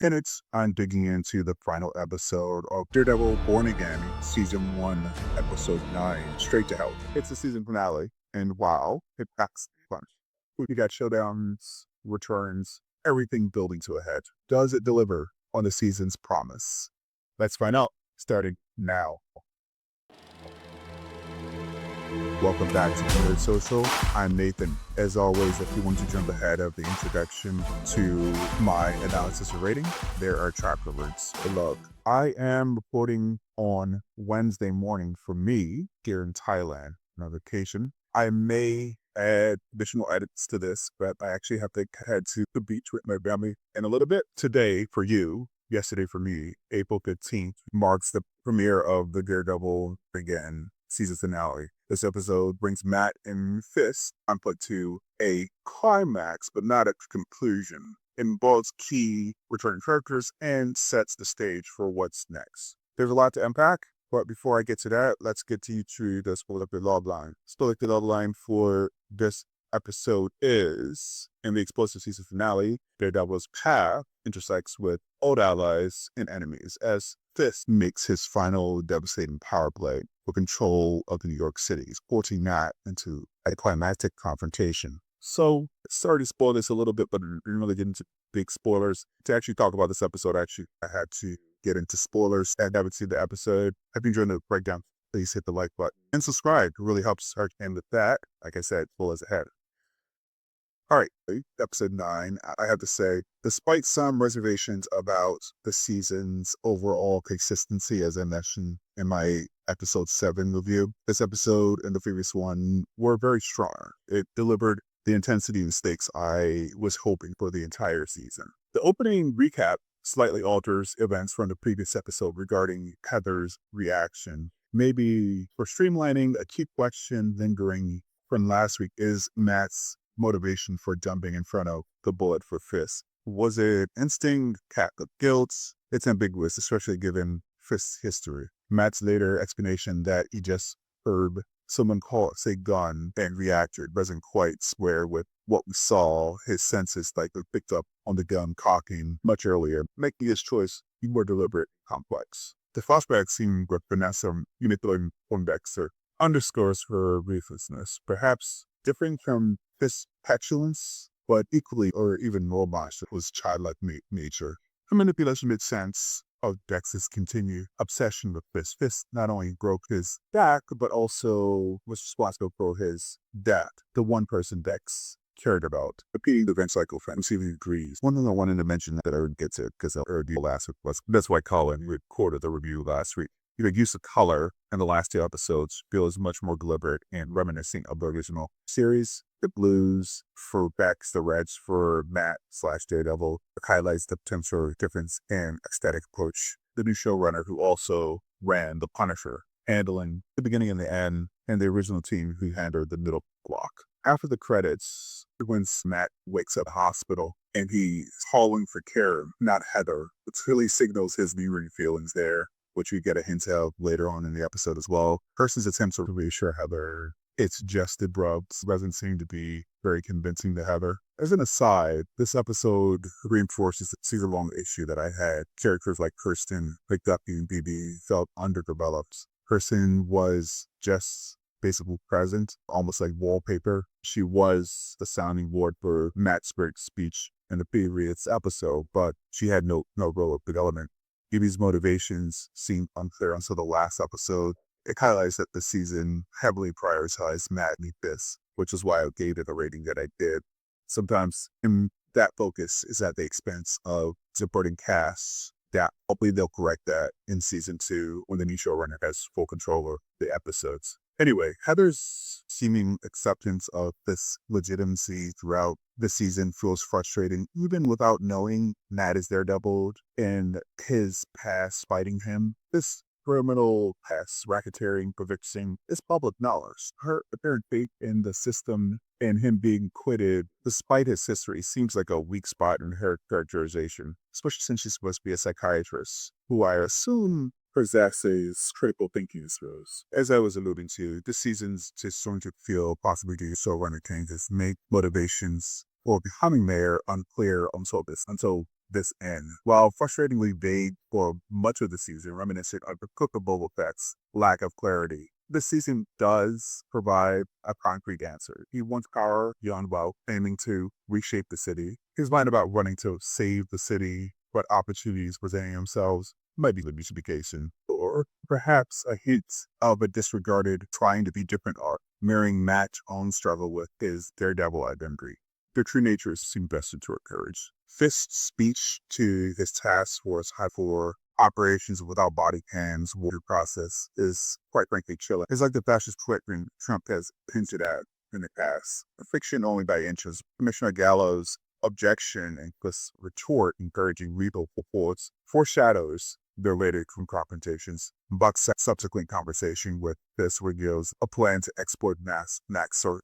In it, I'm digging into the final episode of Daredevil Born Again, Season 1, Episode 9, Straight to Hell. It's the season finale, and wow, it packs a punch. You got showdowns, returns, everything building to a head. Does it deliver on the season's promise? Let's find out, starting now. Welcome back to Nerd Social. I'm Nathan. As always, if you want to jump ahead of the introduction to my analysis or rating, there are chapter words below. I am reporting on Wednesday morning for me here in Thailand on vacation. I may add additional edits to this, but I actually have to head to the beach with my family in a little bit. Today for you, yesterday for me, April 15th, marks the premiere of the Daredevil Again season finale. This episode brings Matt and Fisk put to a climax, but not a conclusion. It involves key returning characters and sets the stage for what's next. There's a lot to unpack, but before I get to that, let's get to the spoiler logline. Spoiler logline for this episode is, in the explosive season finale, Daredevil's path intersects with old allies and enemies as Fisk makes his final devastating power play for control of the New York City, forcing Matt into a climactic confrontation. So, sorry to spoil this a little bit, but I didn't really get into big spoilers. To actually talk about this episode, I had to get into spoilers. I haven't seen the episode. If you enjoyed the breakdown, please hit the like button and subscribe. It really helps her. And with that, like I said, full as ahead. All right, episode 9, I have to say, despite some reservations about the season's overall consistency, as I mentioned in my episode 7 review, this episode and the previous one were very strong. It delivered the intensity and stakes I was hoping for the entire season. The opening recap slightly alters events from the previous episode regarding Heather's reaction. Maybe for streamlining, a key question lingering from last week is Matt's motivation for jumping in front of the bullet for Fisk. Was it instinct, cat of guilt? It's ambiguous, especially given Fisk's history. Matt's later explanation that he just heard someone say gun and reacted doesn't quite square with what we saw. His senses picked up on the gun cocking much earlier, making his choice more deliberate and complex. The flashback scene with Vanessa manipulating Dexter underscores her ruthlessness, perhaps differing from Fisk's petulance, but equally or even more much was childlike nature. Her manipulation made sense of Dex's continued obsession with Fisk. Fisk not only broke his back, but also was responsible for his death, the one person Dex cared about. Repeating the event cycle for MCV agrees. One thing I wanted to mention that I would get to, because I heard you last week, was that's why Colin recorded the review last week. The use of color in the last 2 episodes feels much more deliberate and reminiscent of the original series. The blues for Bex, the reds for Matt/Daredevil highlights the potential difference in aesthetic approach. The new showrunner, who also ran The Punisher, handling the beginning and the end, and the original team who handled the middle block. After the credits, when Matt wakes up at the hospital and he's calling for Karen, not Heather, it really signals his mirroring feelings there, which we get a hint of later on in the episode as well. Person's attempts to reassure Heather it's just the Brubs doesn't seem to be very convincing to Heather. As an aside, this episode reinforces the season-long issue that I had. Characters like Kirsten, like Duffy and BB felt underdeveloped. Kirsten was just basically present, almost like wallpaper. She was the sounding board for Matt's speech in the previous episode, but she had no role of development. Gibby's motivations seemed unclear until the last episode. It highlights that the season heavily prioritized Matt and Fisk, which is why I gave it a rating that I did. Sometimes that focus is at the expense of supporting casts. That hopefully they'll correct that in season 2 when the new showrunner has full control of the episodes. Anyway, Heather's seeming acceptance of this legitimacy throughout the season feels frustrating, even without knowing Matt is Daredevil and his past fighting him. This criminal past racketeering, conviction is public knowledge. Her apparent faith in the system and him being acquitted, despite his history, seems like a weak spot in her characterization, especially since she's supposed to be a psychiatrist, who I assume possesses critical thinking skills. As I was alluding to, this season's just starting to feel possibly due to showrunner changes make motivations for becoming mayor unclear until this end. While frustratingly vague for much of the season, reminiscent of the Cook of Boba Fett's lack of clarity, this season does provide a concrete answer. He wants power beyond wealth, aiming to reshape the city. His mind about running to save the city, but opportunities presenting themselves might be the justification, or perhaps a hint of a disregarded trying to be different art, mirroring Matt's own struggle with his Daredevil identity. Their true natures seem vested toward courage. Fisk's speech to his task force high for operations without body cams water process is quite frankly chilling. It's like the fascist threat Trump has hinted at in the past. Fiction only by inches. Commissioner Gallo's objection and Fisk's retort encouraging lethal reports foreshadows their later confrontations. Buck's subsequent conversation with Fisk reveals a plan to export mass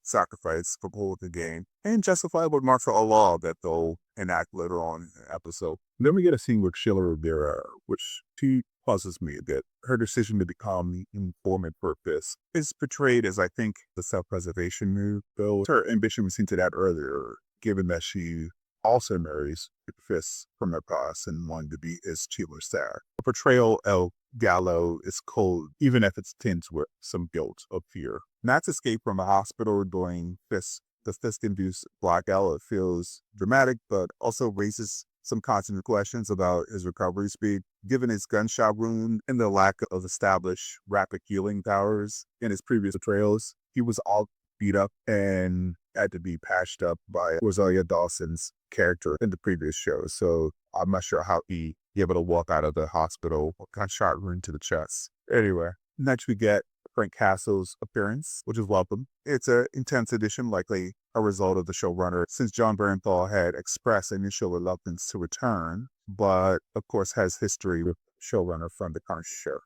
sacrifice for political gain and justifiable martial law that they'll enact later on in the episode. Then we get a scene with Sheila Rivera, which she puzzles me a bit. Her decision to become the informant for Fisk is portrayed as, I think, the self-preservation move, though her ambition was hinted at earlier, given that she also marries Fisk from her past and wanted to be his chief of staff. The portrayal of Gallo is cold, even if it's tinged with some guilt or fear. Matt's escape from a hospital during the Fisk-induced blackout feels dramatic, but also raises some constant questions about his recovery speed. Given his gunshot wound and the lack of established rapid healing powers in his previous betrayals, he was all beat up and had to be patched up by Rosario Dawson's character in the previous show. So I'm not sure how he able to walk out of the hospital with gunshot wound to the chest. Anyway, next we get Frank Castle's appearance, which is welcome. It's an intense edition, likely a result of the showrunner, since John Bernthal had expressed initial reluctance to return, but of course has history with showrunner from the current show.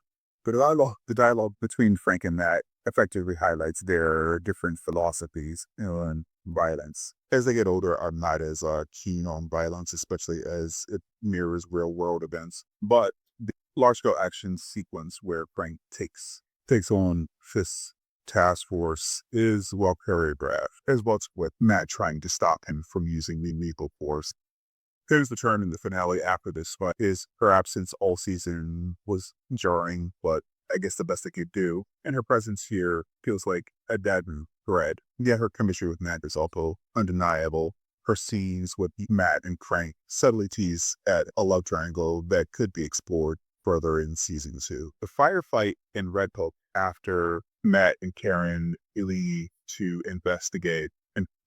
The dialogue between Frank and Matt effectively highlights their different philosophies on violence. As they get older, I'm not as keen on violence, especially as it mirrors real-world events. But the large-scale action sequence where Frank takes on Fisk's task force is well choreographed, as well as with Matt trying to stop him from using the lethal force. Here's the turn in the finale after this fight is her absence all season was jarring, but I guess the best they could do. And her presence here feels like a dead thread. Yet her chemistry with Matt is also undeniable. Her scenes with Matt and Frank subtly tease at a love triangle that could be explored further in season 2. The firefight in Red Hook after Matt and Karen leave to investigate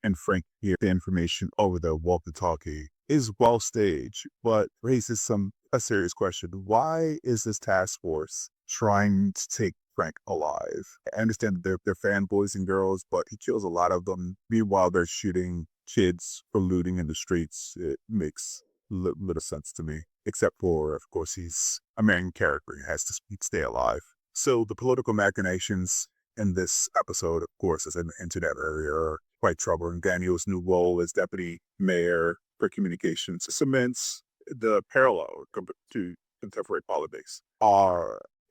and Frank hear the information over the walkie-talkie is well staged, but raises a serious question. Why is this task force trying to take Frank alive? I understand that they're fanboys and girls, but he kills a lot of them. Meanwhile, they're shooting kids for looting in the streets. It makes little sense to me, except for, of course, he's a main character. He has to stay alive. So the political machinations in this episode, of course, as I hinted at earlier, are quite troubling. Daniel's new role as deputy mayor for communications cements the parallel to contemporary politics.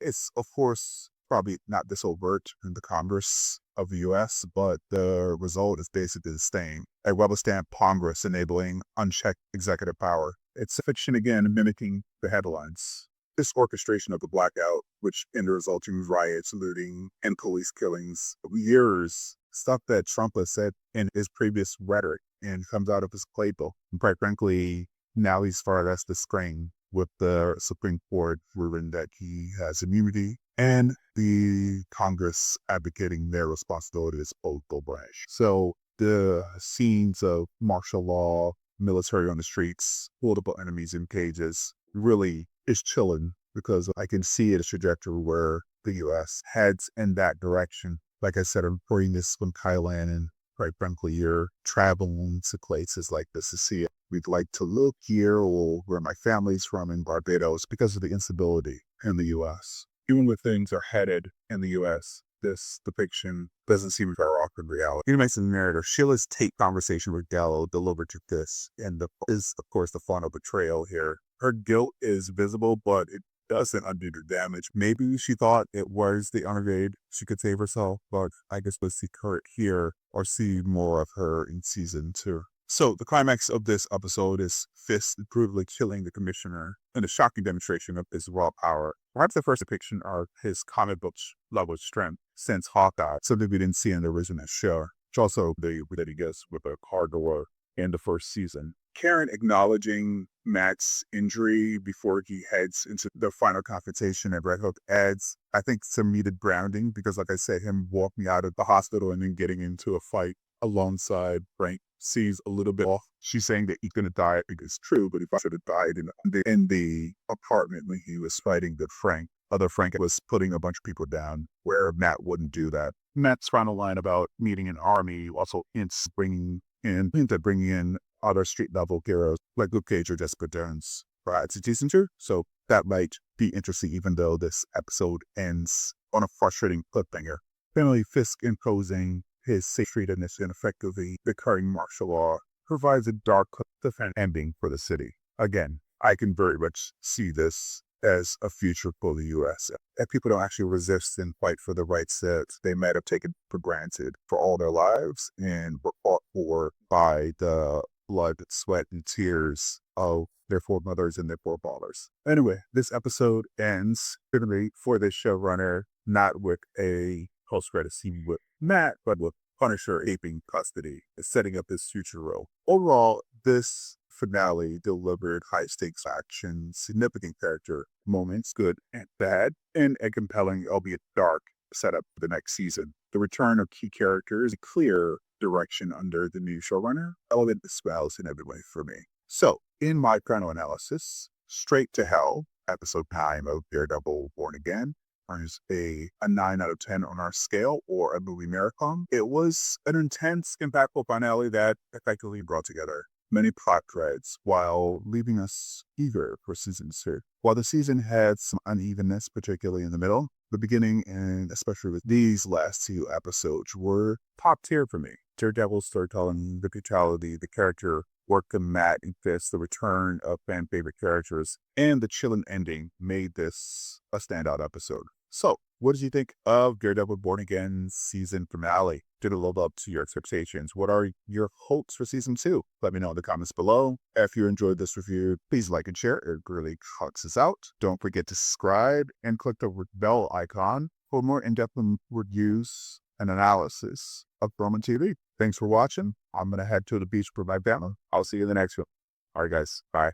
It's, of course, probably not this overt in the Congress of the U.S., but the result is basically the same. A rubber-stamp Congress enabling unchecked executive power. It's fiction again, mimicking the headlines. This orchestration of the blackout, which in the resulting riots, looting, and police killings, years stuff that Trump has said in his previous rhetoric and comes out of his playbook. And quite frankly, now he's far less the screen with the Supreme Court ruling that he has immunity and the Congress advocating their responsibility as political branch. So the scenes of martial law, military on the streets, political enemies in cages really is chilling because I can see a trajectory where the U.S. heads in that direction. Like I said, I'm reporting this from Thailand, and quite frankly, you're traveling to places like this to see it. We'd like to look here or where my family's from in Barbados because of the instability in the U.S. Even when things are headed in the U.S., this depiction doesn't seem far off in reality. He makes the narrator Sheila's tape conversation with Gallo delivered to this, and is of course the final betrayal here. Her guilt is visible, but it doesn't undo the damage. Maybe she thought it was the unavailing she could save herself, but I guess we'll see her here or see more of her in season 2. So the climax of this episode is Fisk brutally killing the commissioner in a shocking demonstration of his raw power. Perhaps the first depiction of his comic book level strength since Hawkeye, something we didn't see in the original show. Which also the that he gets with a car door in the first season. Karen acknowledging Matt's injury before he heads into the final confrontation at Red Hook adds, I think, some needed grounding because, like I said, him walking out of the hospital and then getting into a fight alongside Frank seems a little bit off. She's saying that he's going to die. I think it's true, but if I should have died in the apartment when he was fighting that other Frank was putting a bunch of people down where Matt wouldn't do that. Matt's final line about meeting an army also hints bringing in other street level heroes like Luke Cage or Jessica Jones prior to season 2. So that might be interesting, even though this episode ends on a frustrating cliffhanger. Finally, Fisk imposing his sacredness and effectively declaring martial law provides a dark cliffhanger ending for the city. Again, I can very much see this as a future for the U.S. If people don't actually resist and fight for the rights that they might have taken for granted for all their lives and were fought for by the blood, sweat, and tears of their foremothers and their forefathers. Anyway, this episode ends for this showrunner not with a post-credit scene with Matt, but with Punisher aping custody and setting up his future role. Overall, this finale delivered high-stakes action, significant character moments, good and bad, and a compelling, albeit dark, setup for the next season. The return of key characters, a clear direction under the new showrunner, relevant as well in every way for me. So, in my final analysis, Straight to Hell, episode 9 of Daredevil Born Again, earns a 9 out of 10 on our scale, or a movie marathon. It was an intense, impactful finale that effectively brought together many plot threads while leaving us eager for season 2. While the season had some unevenness, particularly in the middle, the beginning and especially with these last 2 episodes were top tier for me. Daredevil's storytelling, the brutality, the character work of Matt and Fisk, the return of fan favorite characters, and the chilling ending made this a standout episode. So, what did you think of Daredevil Born Again season finale? Did it live up to your expectations? What are your hopes for season 2? Let me know in the comments below. If you enjoyed this review, please like and share. It really helps us out. Don't forget to subscribe and click the bell icon for more in-depth reviews and analysis of Roman TV. Thanks for watching. I'm going to head to the beach for my family. I'll see you in the next one. All right, guys. Bye.